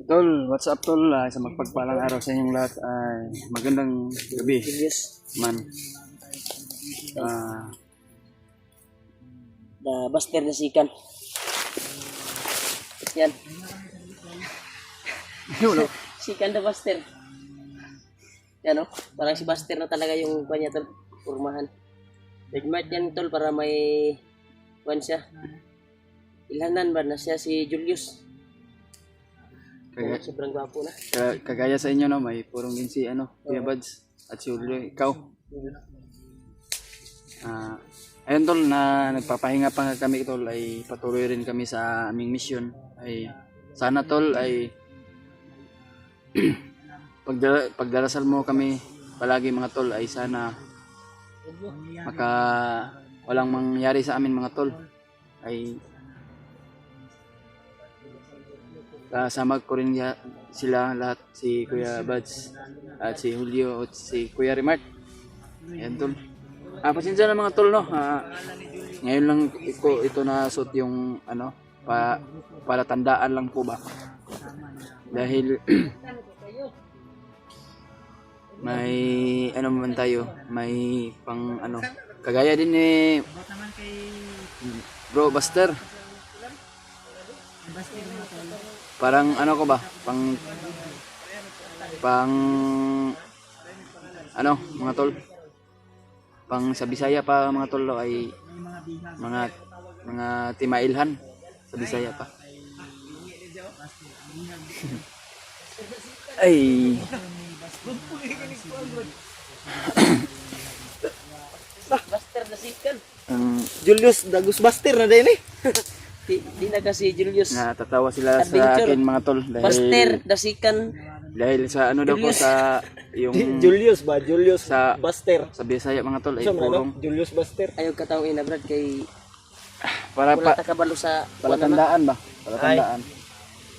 Tol, what's up tol? Sa magpagpalang araw sa inyong lahat ay magandang gabi man. Ah, The Buster na sikan. Yan. yun, no? Sikan the Buster. Yan o. Parang si Buster na talaga yung kanya tol. Formahan. Big Mart yan tol para may kwan siya. Ilhanan ba na siya si Julius. Kaya, Sobrang gwapo na. kagaya sa inyo no, may purong din si Kuya Buds at si Julio, ikaw. Ayun tol, na nagpapahinga pa nga kami tol, ay patuloy rin kami sa aming mission. Ay sana tol ay pagdarasal mo kami palagi mga tol, ay sana walang mangyari sa amin mga tol. Ay kasama ko rin sila lahat, si Kuya Buds at si Julio at si Kuya Remart. Ayan tol. Pasensya na mga tol no. Ngayon lang ito na suot yung para tandaan lang po ba. Dahil may man tayo, may pang kagaya din ni Bro Buster. Parang ko ba? Mga tol. Pang sa Bisaya pa mga tol ay mga timailhan sa Bisaya pa. Ay. Buster na sikan. Julius Dagus Buster na din eh. Di na kasi Julius. Natatawa sila Adventure. sa akin mga tol Buster na sikan. dahil sa daw po sa yung Julius ba? Julius sa Buster. sa Bisaya mga tol ay Sa purong Julius Buster. Ayaw katawin na Brad kay para wala ta kabalo sa palatandaan ba? Palatandaan.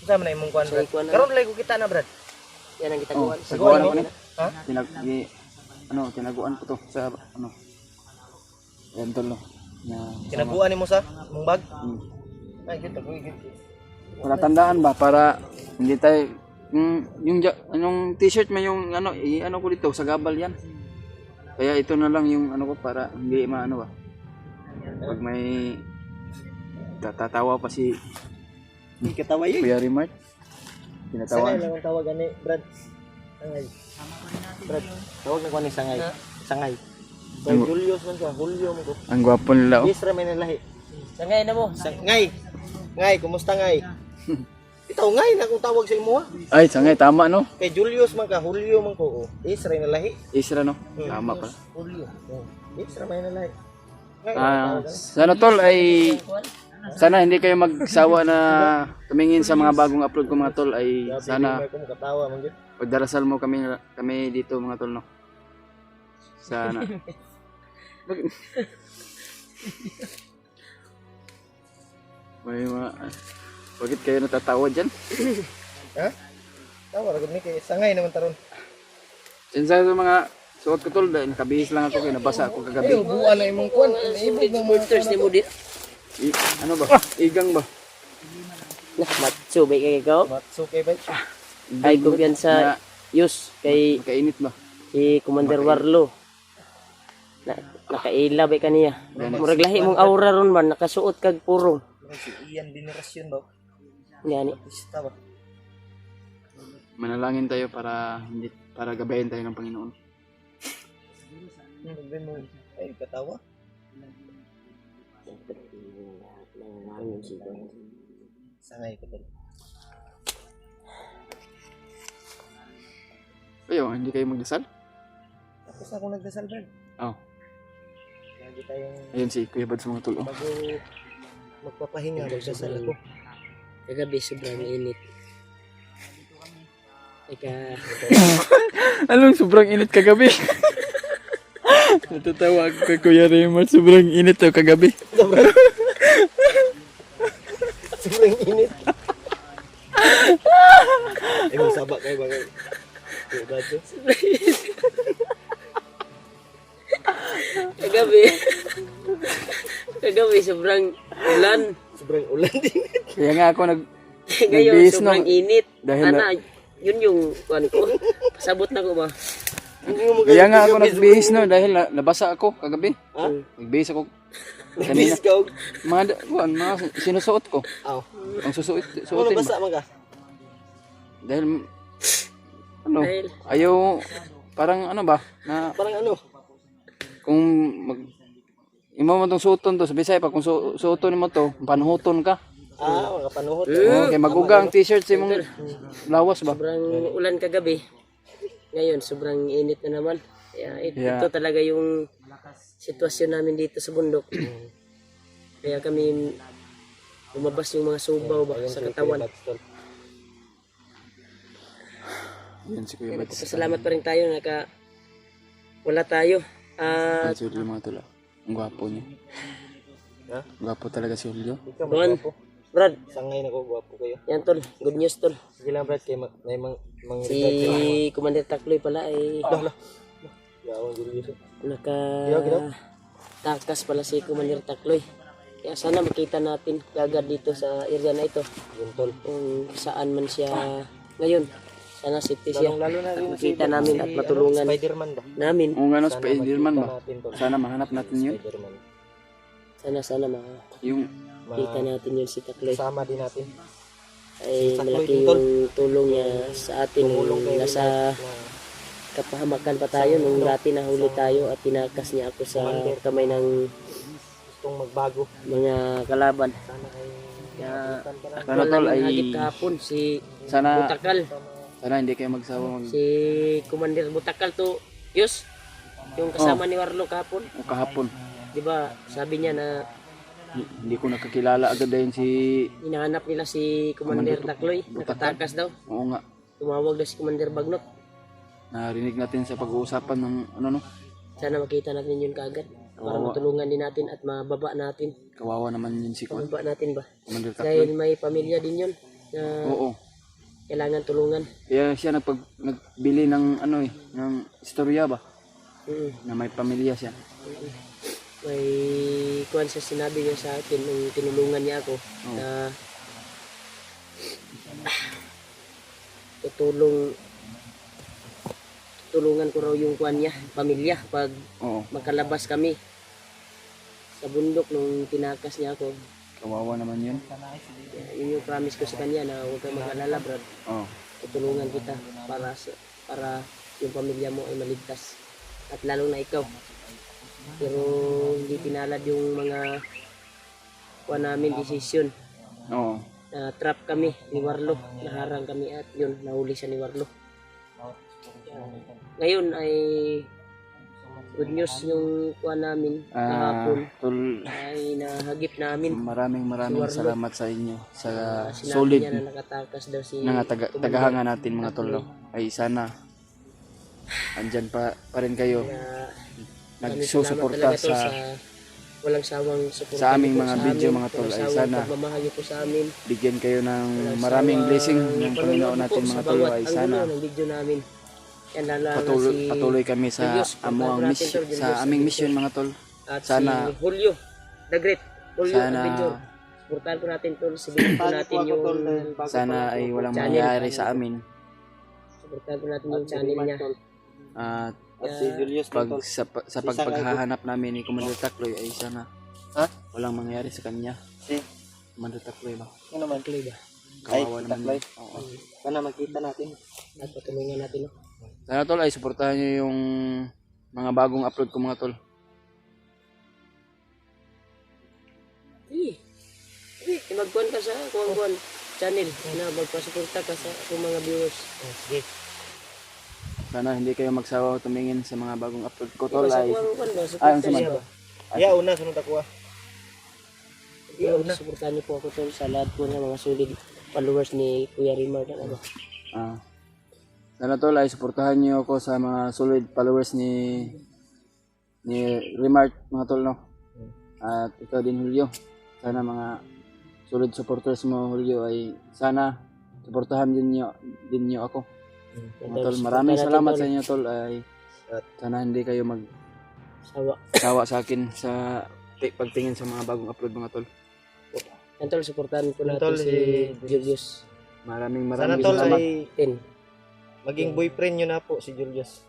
Sa man imong kuan Sa Brad. ikuan na. Karon lay ko kita na Brad. Yan ang gitaguan. Tinaguan ko ni. Ha? Tinaguan ko to sa Yan tol no. Na Kinabuan nimo sa mong bag. Ay kita ko palatandaan ba para hindi tayo yung t-shirt may yung ko dito sa gabal yan. Kaya ito na lang yung ko para hindi ba. Pag may tatawa pa si katawa yun. Kuya Remart. Tinatawa. Sangay lang ang tawag ani Brad. Sangay. Brad, tawag na ko ni Sangay. Sangay. By Julius man siya, Julio mo ko. Ang gwapo nila Yes ra may nalahi. Sangay na mo. Ngay. Ngay, kumusta ngay? Itaw ngay na kung tawag sa imo ha. Ay, sangay tama no. Kay Julius man ka, Julio man ko. Yes ra nalahi. Isra no. Tama pala. Julio. Yes ra may nalahi. Ngay. Sana tol ay sana hindi kayo magsawa na tumingin sa mga bagong upload ko mga tol, ay sana may katawa man gyud. pagdarasal mo kami dito mga tol no. Sana. Bakit kayo natatawa dyan? Ha? Tawa ra gud ni kay Sangay naman taron. Sinsa sa mga suot ko tol, dahil nakabihis lang ako, kaya nabasa ako Ay, kagabi. ubuan na imong kuan. Naibog ng mga Supporters ni mo di. Ano ba? Igang ba? Matso ba kay ikaw? matso kay bay. Ay kumpiyansa Yus kay Makainit ba? si Commander Warlo. Nakaila ba kaniya? Murag lahi mong aura ron man nakasuot kag purong. Si Ian Generation ba? Gani. Artista ba? Manalangin tayo para gabayin tayo ng Panginoon. Ay, katawa. Sangay ko tol. Kayo, hindi kayo magdasal? Tapos ako nagdasal Brad. Oo. Lagi tayong Ayun si Kuya Bad sa mga tol. bago magpapahinga magdasal ako. Kagabi sobrang init. Ika Anong sobrang init kagabi? Natatawa ako kay Kuya Raymart, sobrang init to kagabi. Sobrang init. Ay, masaba kayo ba kayo? Bato. Kagabi sobrang ulan. Sobrang ulan din. Kaya nga ako Ngayon, Nagbihis na. sobrang init. Dahil Yun yung kuan ko. Pasabot na ko ba? kaya nga ako nagbihis no dahil nabasa ako kagabi. Ha? Nagbihis ako kanina. Bis ka. Mga sinusuot ko. Aw. Ang Ano susuotin ba? basa man ka? Dahil ano, Dahil- ayaw parang ano ba na Parang ano? kung mag imo mo tong suoton to sa Bisaya pa kung suoton mo to panuhuton ka. Mga panuhot. Okay, maguga ang t-shirt sa imong lawas ba? Sobrang ulan kagabi. Ngayon, sobrang init na naman. Kaya Yeah. ito talaga yung sitwasyon namin dito sa bundok. Kaya kami lumabas yung mga subaw ba sa katawan. Yan si Kuya Bats. Pasalamat pa rin tayo wala tayo. Ang At si Julio mga tula. Ang gwapo niya. Ha? Gwapo talaga si Julio. Ikaw Juan, magwapo. Brad, Sangay na ko, gwapo kayo. yan tol, good news tol. Sige lang, Brad, kayo may mga Si Commander Takloy pala ay Gawang Julius. naka takas pala si Commander Takloy. Kaya sana makita natin agad dito sa area na ito Yun, tol. kung saan man siya ngayon. Sana safety siya. Lalo na rin Makita namin at matulungan Spider-Man ba? namin. Oo nga no, Spider-Man ba? Natin, tol. Sana mahanap natin yun. Spider-Man. Sana Yung makita natin yun si Takloy. Kasama din natin. Ay Takloy malaki din, tol. yung tulong niya sa atin. Tumulong kayo. Nasa kapahamakan pa tayo nung dati nahuli tayo at tinakas niya ako sa kamay ng Gustong magbago. mga kalaban. Sana ay Kaya Sana, wala tol, nang ay- hagip kahapon si sana Butakal. hindi kayo magsawa Si Commander Butakal to Yus. Yung kasama ni Warlo kahapon. kahapon. Di ba sabi niya na Hindi ko nakakilala agad dahil si hinahanap nila si Commander Takloy. Butakal. Nakatakas daw. oo nga. Tumawag daw si Commander Bagnot. Narinig natin sa pag-uusapan ng ano no. Sana makita natin yun kaagad. Para Oo. matulungan din natin at mababa natin. Kawawa naman yun si Kuya. Mababa natin ba? Commander Dahil Takloy. may pamilya din yun na Oo. kailangan tulungan. Kaya siya nagbili ng ano ng istorya ba Mm. na may pamilya siya. May kuwan sa sinabi niya sa akin nung tinulungan niya ako na tulungan ko raw yung kuwan niya, pamilya pag Oo. makalabas kami sa bundok nung tinakas niya ako. Kawawa naman yun. Kaya yun yung promise ko sa kanya na huwag kang mag-alala, Brad. Oo. Tutulungan kita para yung pamilya mo ay maligtas at lalo na ikaw. Pero hindi pinalad yung mga kuha namin desisyon. Oo. Na trap kami ni Warlo, naharang kami at yun, nahuli siya ni Warlo. Ngayon ay good news yung kuha namin kahapon Tol, ay nahagip namin. maraming Si Warlo. salamat sa inyo sa Sinabi solid niya na nakatakas daw si na Commander tagahanga natin mga tol. No? Ay sana andyan pa rin kayo na nagsusuporta salamat talaga, tol, sa walang sawang suporta sa aming niyo po mga sa video, amin, mga tol, walang ay sawang sana pagmamahal niyo po sa amin. bigyan kayo ng Walang maraming sawang blessing ng panonood Panginoon po natin sa mga tol. bawat Ay anggulo sana ng video namin. Yan lalo na si patuloy kami sa Julius, amuang natin, mission, tol, Julius, sa aming mission mga tol. at sana si Julio, the great Julio sana Adventure. Suportahan po natin tol, sibilan po natin yung sana ay walang Channel. mangyayari sa amin. suportahan po natin yung channel niya. At At si Julius pag tol. sa paghahanap namin ni Commander Takloy ay sana Ha? walang mangyari sa kanya. Si Commander Takloy ba? ano naman? Tuloy ba? Kawawa Ay, naman. Takloy. yun. Oo. Sana makita natin. At patulungan natin. No? Sana tol ay suportahan niyo yung mga bagong upload ko mga tol. Magkuhan ka sa kuwan channel na magpasuporta ka sa akong mga viewers. Sige. Sana hindi kayo magsawa tumingin sa mga bagong upload ko tol Sa ay kuwan ba? ang Suporta suman. siya ba? Ya, una sunod ako ah. Suportahan niyo po ako tol sa lahat po ng mga solid followers ni Kuya Rimar. Ano? Sana tol ay suportahan niyo ako sa mga solid followers ni Remart mga tol no. At ikaw din Julio. Sana mga solid supporters mo Julio ay sana suportahan din niyo ako. Mga tol, maraming salamat sa inyo tol ay sana hindi kayo Sawa. magsawa sa akin sa pagtingin sa mga bagong upload mga tol. Yan tol, supportahan po natin Tol, si Julius. Maraming Sana maraming tol salamat. ay 10. maging boyfriend nyo na po si Julius.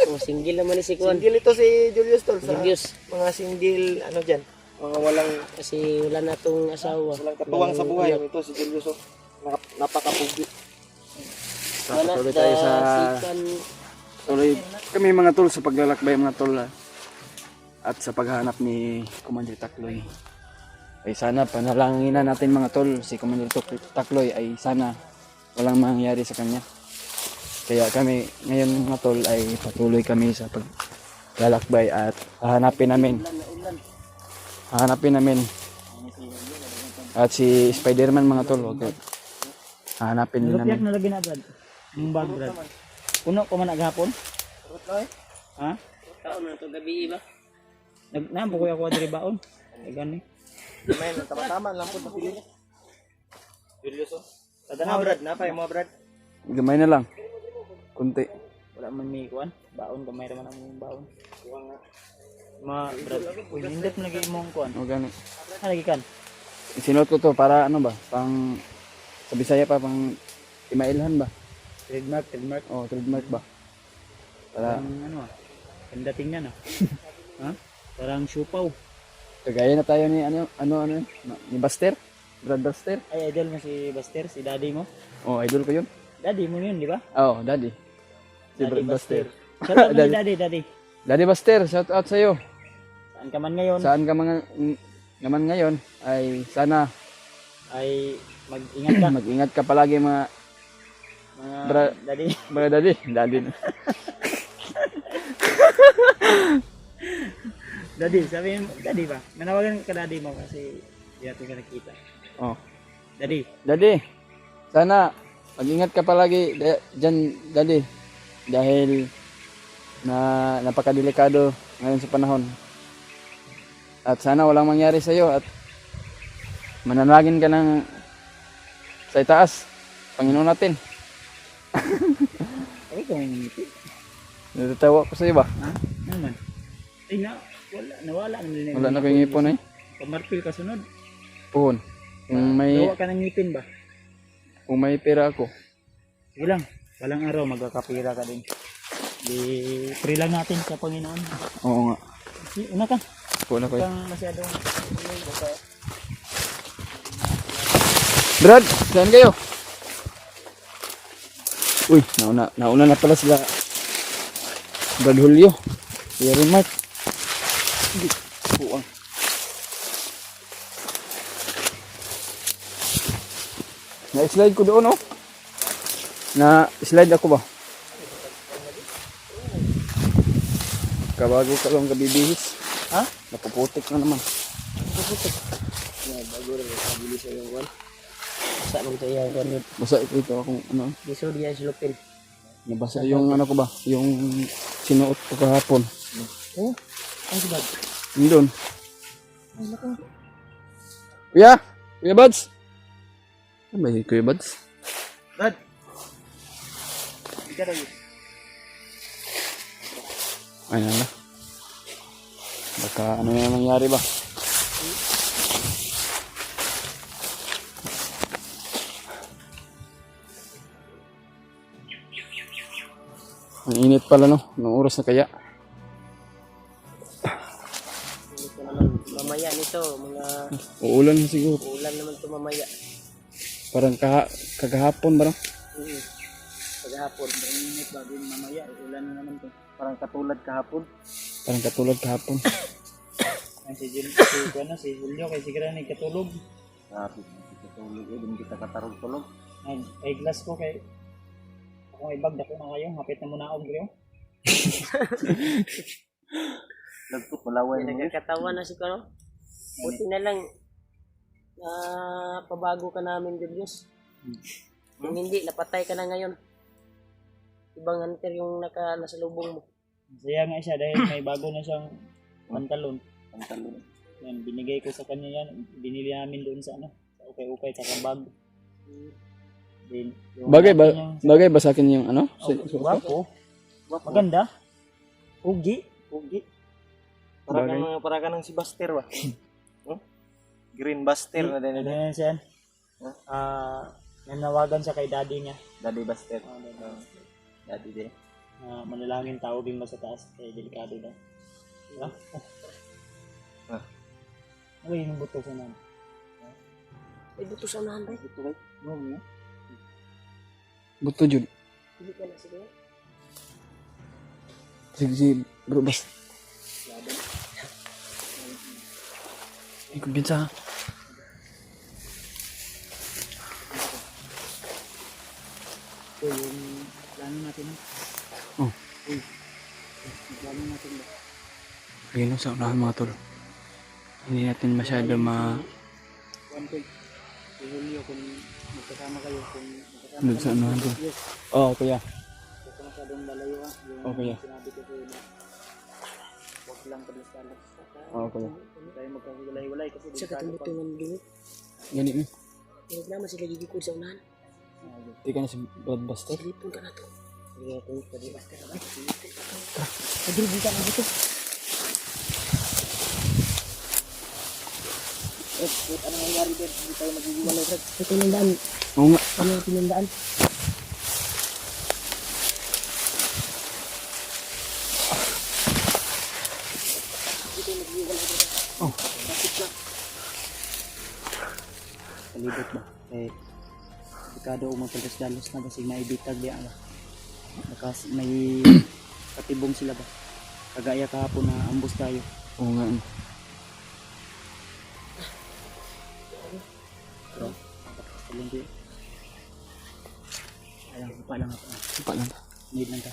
Oh, single naman ni si Kuan. Single ito si Julius tol sa Julius. mga single ano dyan. Mga walang Kasi wala na tong asawa. katuwang sa buhay. Anak. Ito si Julius oh. Napakapugi. Patuloy tayo sa Sikan. tuloy kami mga tol sa paglalakbay mga tol at sa paghanap ni Commander Takloy. Ay sana panalanginan natin mga tol si Commander Takloy ay sana walang mangyari sa kanya. Kaya kami ngayon mga tol ay patuloy kami sa paglalakbay at hahanapin namin at si Spider-Man mga tol. Okay. Hahanapin din namin. Na lagi na Brad. Yung bag Brad. Puno ko man agahapon. Ha? Taon na to gabi ba? Nagnaam ko ako diri baon. Ay gani. Men, tama-tama lang po pili. Julius oh. Tadanaw Brad, napay mo Brad. Gamay na lang. Kunti. wala man mi kuan. Baon gamay ra man ang baon. Ma Brad. Uy, hindi mo lagi imong kuan. O gani. Lagi kan. Sinuot ko to para ano ba? Pang sa Bisaya pa pang imailhan ba? Trademark. Oh, trademark ba? Para Parang ano ah. Ganda tingnan ah. Ha? Parang siupaw. kagaya na tayo ni ano ni Buster, Brad Buster. Ay idol mo si Buster, si daddy mo. Oh, idol ko 'yun. Daddy mo yun, di ba? Oh, daddy. Si Daddy Brad Buster. Shout out mo Daddy. si daddy. Daddy Buster, shout out sa iyo. Saan ka man ngayon Saan ka mga naman ngayon ay sana ay mag-ingat ka. mag-ingat ka palagi mga Mga daddy. daddy. Daddy, sabi mo, daddy ba? Manawagan ka daddy mo kasi di natin ka nakita. Oh, Daddy, daddy. Sana mag-ingat ka palagi diyan, daddy. Dahil napakadelikado ngayon sa panahon. At sana walang mangyari sa iyo at mananalangin ka ng sa itaas, Panginoon natin. ay kung ngiti. Natatawa ko sa iyo ba? Ha? Ano man? Ay nawala naman din. Wala na ko yung ipon eh. Pamarpil ka sunod. Puhon. Kung Gawa ka ng ngipin ba? may pera ako. Sige lang. Walang araw magkakapira ka din. Di pray lang natin sa Panginoon. Oo nga. Sige, una ka. Puhon ako eh. Kang masyadong Brad, saan kayo? Uy, nauna na pala sila. Brad Julio. Kuya Remark. Puwang. Na-slide ko doon, oh. Na-slide ako ba? Kabago ka lang kabibihis. Ha? Napuputik na naman. Bago rin kabili sa yung Kuan. Sa man to yung Kuan. Basta ito akong ano. Diso diya silupin. Nabasa yung ano ko ba? Yung sinuot ko kahapon. Oh, ay bag. Yung doon. Kuya! Kuya Buds! Ano ba yun, Kuya Buds? Brad. Ay na. Baka ano na nangyari ba? Ang init pala no, ng oras na kaya. Ito naman mamaya nito, mga Uulan na siguro. ulan naman to mamaya. Parang kagahapon ba no? Paghapon. Init ba din mamaya, ulan na naman to. Parang katulad kahapon. Parang katulad kahapon. Ay si Julio kay sigara ni katulog. Grabe, tutulog eh, hindi kita katarog-tulog. Ay glass ko kay ako ibag dako na kayo, hapit na muna ako griyo. Lagpot, malaway mo. Nagkakatawa na si Kuan. Buti na lang na pabago ka namin, Julius. Kung hindi, napatay ka na ngayon. Ibang hunter yung nasalubong mo. Masaya nga siya dahil may bago na siyang pantalon. Pantalon. Yan, binigay ko sa kanya yan. Binili namin doon sa ano, sa ukay-ukay, sa bag. Din, yung Bagay ba, natin yung- bagay ba sa akin yung ano? Guwapo. Maganda. Ugi. Para Bagay. ka ng si Buster ba? Green Buster na din. Ano yan siya? Nanawagan siya kay daddy niya. Daddy Buster. Daddy din. Manalangin tawagin mo sa taas kay delikado daw. Diba? Ano yung buto sa nan? May buto sa unahan ba? Buto kayo? No. Buto jud. Hindi ka na sige. Sige, bro, bas. Ikut bisa. Ito yung plano natin. Oh. Yung plano natin. Ayun sa unahan mga tol. Hindi natin masyado One point. Si Julio kung magkasama kayo. Kung magkasama Doon sa unahan tol. Yes. Oh, kuya. Huwag ka masyadong lalayo ha. Yung Okay. sinabi ko sa'yo na huwag lang padalas-dalas. Oh, kuya. Huwag tayo magkakagulay-walay kasi Sa katumutungan dito. Gani mo. Huwag naman sila gigikod sa unahan. Di ka na si Brad Buster. Silipon ka na to. Sige, ito. Pwede ba? Pagilibin ka na dito. Ano nangyari din? Hindi tayo maghihiwalay. May tinandaan. Oo nga. Ano yung tinandaan? Palibot ba? Eh, delikado o magpadas-dalos na ba? Sige, maibitag diya ba? Bakas may katibong sila ba? Kagaya kahapon na ambos tayo. Oo nga. Ayun, pa lang ako. Supa lang. Need lang ka.